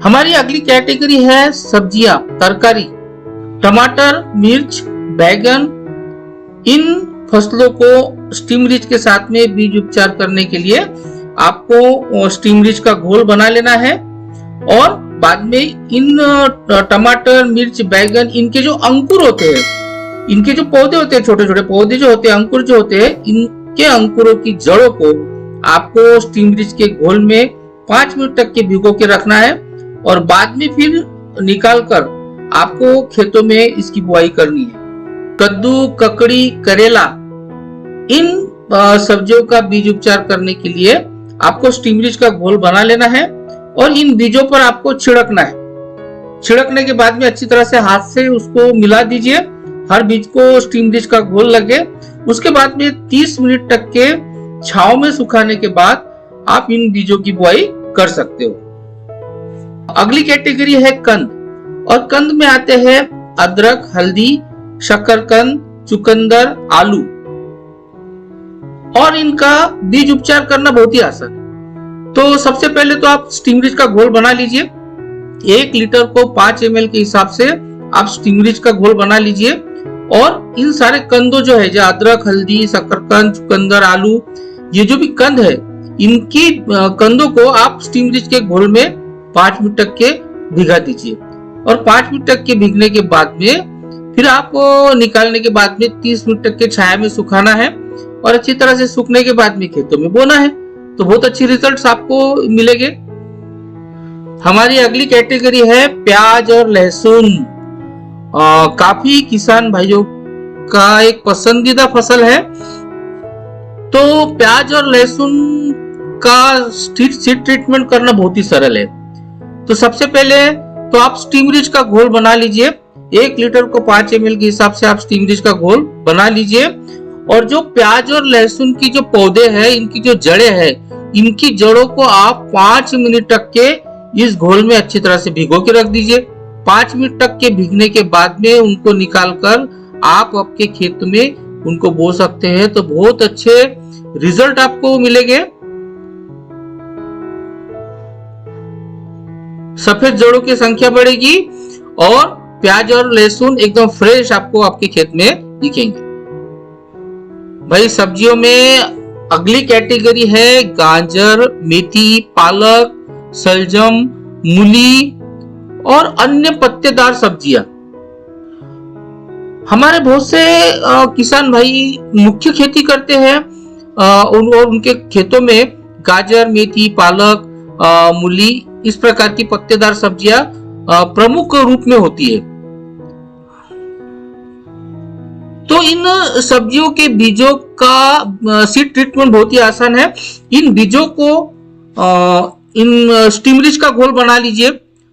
हमारी अगली कैटेगरी है सब्जियां, तरकारी। टमाटर, मिर्च, बैगन, इन फसलों को स्टीम रिच के साथ में बीज उपचार करने के लिए आपको स्टीम रिच का घोल बना लेना है। और बाद में इन टमाटर, मिर्च, बैगन, इनके जो अंकुर होते हैं, इनके जो पौधे होते हैं, छोटे छोटे पौधे जो होते हैं, अंकुर जो होते हैं, इनके अंकुरों की जड़ों को आपको स्टीम रिच के घोल में 5 मिनट तक के भिगो के रखना है। और बाद में फिर निकाल कर आपको खेतों में इसकी बुआई करनी है। कद्दू, ककड़ी, करेला, इन सब्जियों का बीज उपचार करने के लिए आपको स्टीम रिच का घोल बना लेना है और इन बीजों पर आपको छिड़कना है। छिड़कने के बाद में अच्छी तरह से हाथ से उसको मिला दीजिए, हर बीज को स्टीम रिच का घोल लगे। उसके बाद में 30 मिनट तक के छांव में सुखाने के बाद आप इन बीजों की बुआई कर सकते हो। अगली कैटेगरी है कंद, और कंद में आते हैं अदरक, हल्दी, शकरकंद, चुकंदर, आलू। और इनका बीज उपचार करना बहुत ही आसान है। तो सबसे पहले तो आप स्टीम रिच का घोल बना लीजिए। 1 लीटर को 5 ml के हिसाब से आप स्टीम रिच का घोल बना लीजिए। और इन सारे कंदों जो है, जो अदरक, हल्दी, शकरकंद, चुकंदर, आलू, ये जो भी कंद है, इनकी कंदों को आप स्टीम रिच के घोल में 5 मिनट तक के भिगा दीजिए। और 5 मिनट तक के भिगने के बाद में फिर आपको निकालने के बाद में 30 मिनट तक के छाया में सुखाना है। और अच्छी तरह से सूखने के बाद में खेतों में बोना है, तो बहुत अच्छी रिजल्ट्स आपको मिलेंगे। हमारी अगली कैटेगरी है प्याज और लहसुन। काफी किसान भाइयों का एक पसंदीदा फसल है। तो प्याज और लहसुन का सीड ट्रीटमेंट करना बहुत ही सरल है। तो सबसे पहले तो आप स्टीम रिच का घोल बना लीजिए। 1 लीटर को 5 ml के हिसाब से आप स्टीम रिच का घोल बना लीजिए। और जो प्याज और लहसुन की जो पौधे हैं, इनकी जो जड़ें हैं, इनकी जड़ों को आप 5 मिनट तक के इस घोल में अच्छी तरह से भिगो के रख दीजिए। 5 मिनट तक के भिगने के बाद में उनको निकालकर आप आपके खेत में उनको बो सकते हैं। तो बहुत अच्छे रिजल्ट आपको मिलेंगे। सफेद जड़ों की संख्या बढ़ेगी और प्याज और लहसुन एकदम फ्रेश आपको आपके खेत में दिखेंगे। भाई सब्जियों में अगली कैटेगरी है गाजर, मेथी, पालक, शलजम, मूली और अन्य पत्तेदार सब्जियां। हमारे बहुत से किसान भाई मुख्य खेती करते हैं और उनके खेतों में गाजर, मेथी, पालक, मूली, इस प्रकार की पत्तेदार सब्जियां प्रमुख रूप में होती है। तो इन सब्जियों के बीजों का सीड ट्रीटमेंट बहुत ही आसान है। इन बीजों को इन स्टीम रिच का घोल बना लीजिए।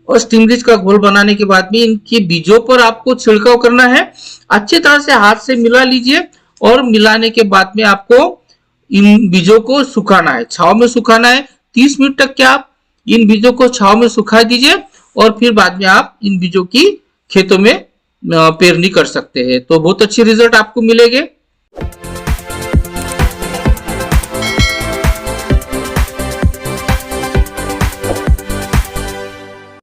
और स्टीम रिच का घोल बनाने के बाद में इनके बीजों पर आपको छिड़काव करना है। अच्छी तरह से हाथ से मिला लीजिए और मिलाने के बाद में आपको इन बीजों को सुखाना है, छांव में सुखाना है। 30 मिनट तक के आप इन बीजों को छांव में सुखा दीजिए और फिर बाद में आप इन बीजों की खेतों में पेरनी कर सकते हैं। तो बहुत अच्छे रिजल्ट आपको मिलेंगे।